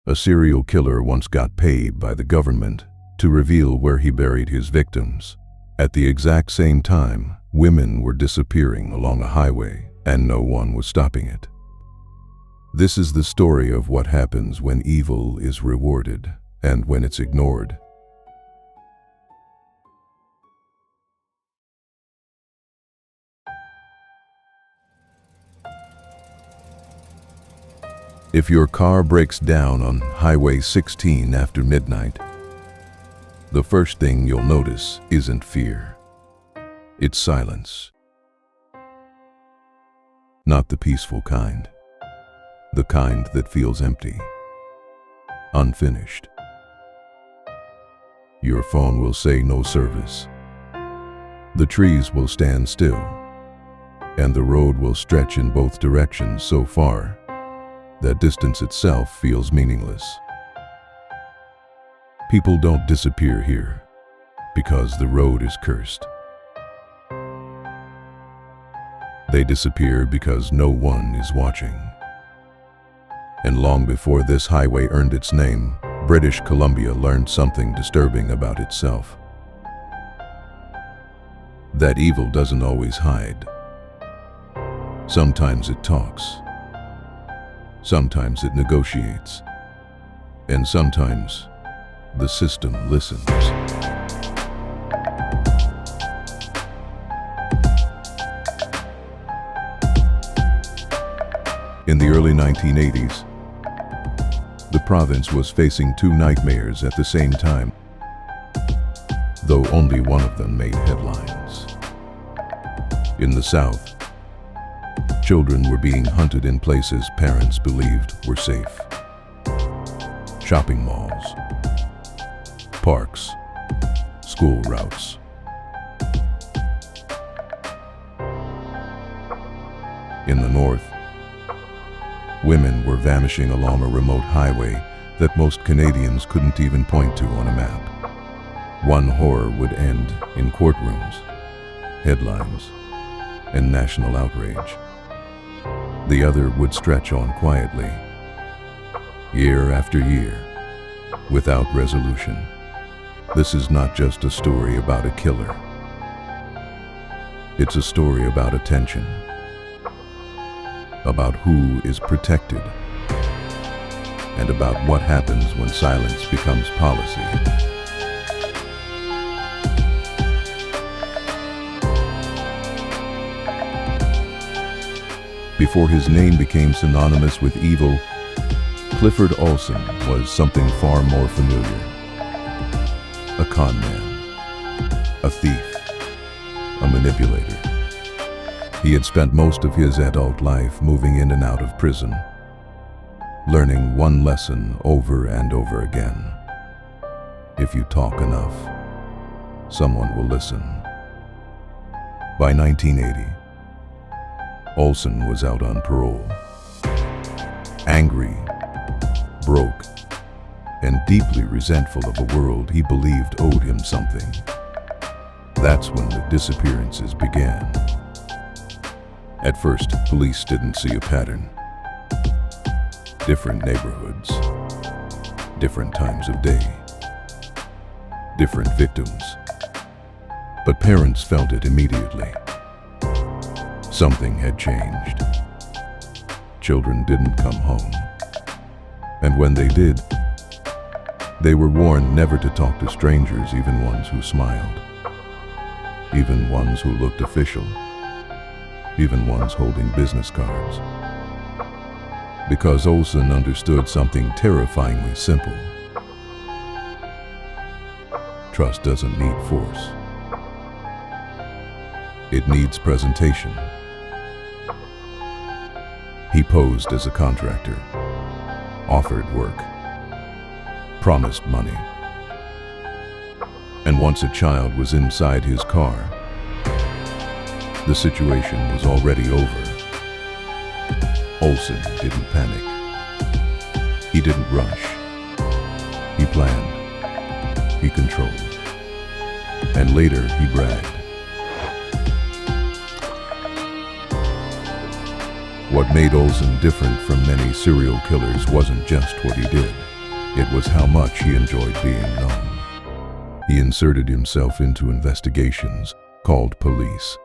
A serial killer once got paid by the government to reveal where he buried his victims. At the exact same time, women were disappearing along a highway, and no one was stopping it. This is the story of what happens when evil is rewarded and when it's ignored. If your car breaks down on Highway 16 after midnight, the first thing you'll notice isn't fear. It's silence. Not the peaceful kind. The kind that feels empty, unfinished. Your phone will say no service. The trees will stand still, and the road will stretch in both directions so far that distance itself feels meaningless. People don't disappear here because the road is cursed. They disappear because no one is watching. And long before this highway earned its name, British Columbia learned something disturbing about itself. That evil doesn't always hide. Sometimes it talks. Sometimes it negotiates. And sometimes the system listens. In the early 1980s, the province was facing two nightmares at the same time, though only one of them made headlines. In the South, children were being hunted in places parents believed were safe. Shopping malls, parks, school routes. In the North, women were vanishing along a remote highway that most Canadians couldn't even point to on a map. One horror would end in courtrooms, headlines, and national outrage. The other would stretch on quietly, year after year, without resolution. This is not just a story about a killer. It's a story about attention, about who is protected, and about what happens when silence becomes policy. Before his name became synonymous with evil, Clifford Olson was something far more familiar. A con man, a thief, a manipulator. He had spent most of his adult life moving in and out of prison, learning one lesson over and over again. If you talk enough, someone will listen. By 1980, Olson was out on parole. Angry, broke, and deeply resentful of a world he believed owed him something. That's when the disappearances began. At first, police didn't see a pattern. Different neighborhoods, different times of day, different victims. But parents felt it immediately. Something had changed. Children didn't come home. And when they did, they were warned never to talk to strangers, even ones who smiled, even ones who looked official, even ones holding business cards. Because Olson understood something terrifyingly simple. Trust doesn't need force. It needs presentation. He posed as a contractor, offered work, promised money. And once a child was inside his car, the situation was already over. Olson didn't panic. He didn't rush. He planned. He controlled. And later he bragged. What made Olson different from many serial killers wasn't just what he did. It was how much he enjoyed being known. He inserted himself into investigations, called police,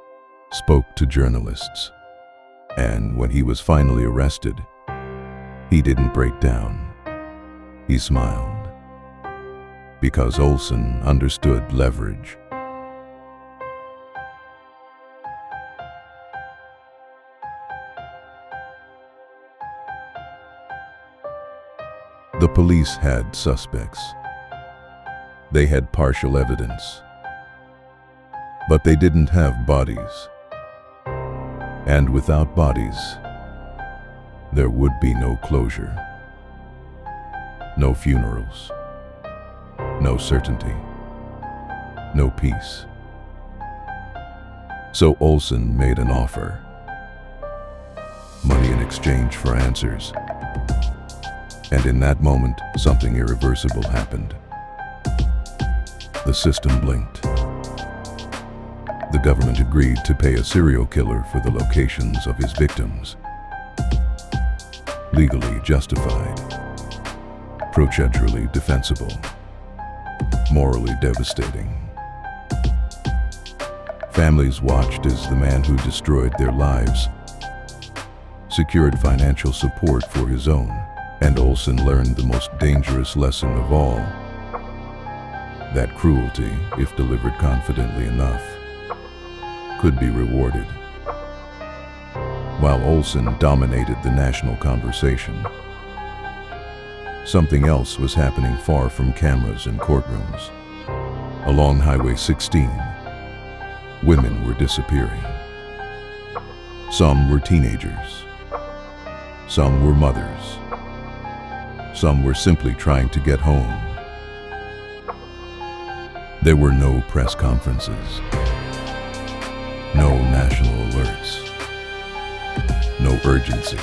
spoke to journalists, and when he was finally arrested, he didn't break down. He smiled, because Olsen understood leverage. The police had suspects. They had partial evidence. But they didn't have bodies. And without bodies, there would be no closure. No funerals. No certainty. No peace. So Olsen made an offer. Money in exchange for answers. And in that moment, something irreversible happened. The system blinked. The government agreed to pay a serial killer for the locations of his victims. Legally justified. Procedurally defensible. Morally devastating. Families watched as the man who destroyed their lives secured financial support for his own. And Olsen learned the most dangerous lesson of all, that cruelty, if delivered confidently enough, could be rewarded. While Olsen dominated the national conversation, something else was happening far from cameras and courtrooms. Along Highway 16, women were disappearing. Some were teenagers. Some were mothers. Some were simply trying to get home. There were no press conferences, no national alerts, no urgency.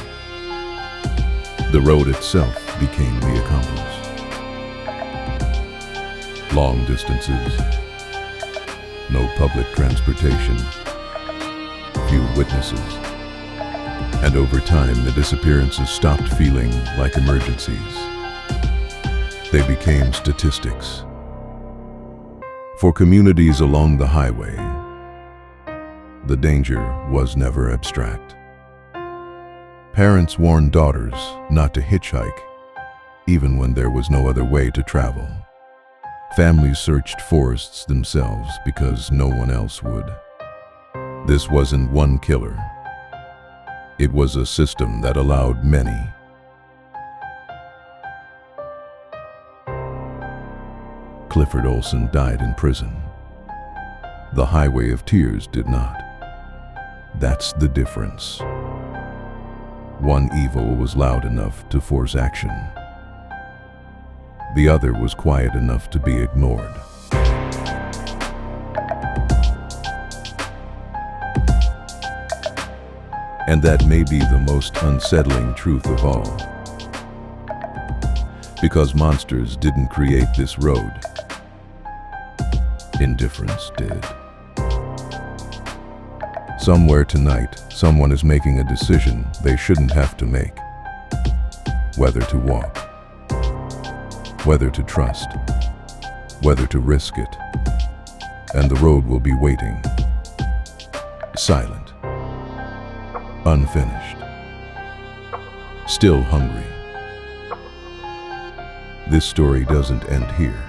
The road itself became the accomplice. Long distances, no public transportation, few witnesses. And over time, the disappearances stopped feeling like emergencies. They became statistics. For communities along the highway, the danger was never abstract. Parents warned daughters not to hitchhike, even when there was no other way to travel. Families searched forests themselves because no one else would. This wasn't one killer. It was a system that allowed many. Clifford Olsen died in prison. The Highway of Tears did not. That's the difference. One evil was loud enough to force action. The other was quiet enough to be ignored. And that may be the most unsettling truth of all. Because monsters didn't create this road. Indifference did. Somewhere tonight, someone is making a decision they shouldn't have to make. Whether to walk. Whether to trust. Whether to risk it. And the road will be waiting. Silent. Unfinished. Still hungry. This story doesn't end here.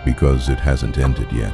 Because it hasn't ended yet.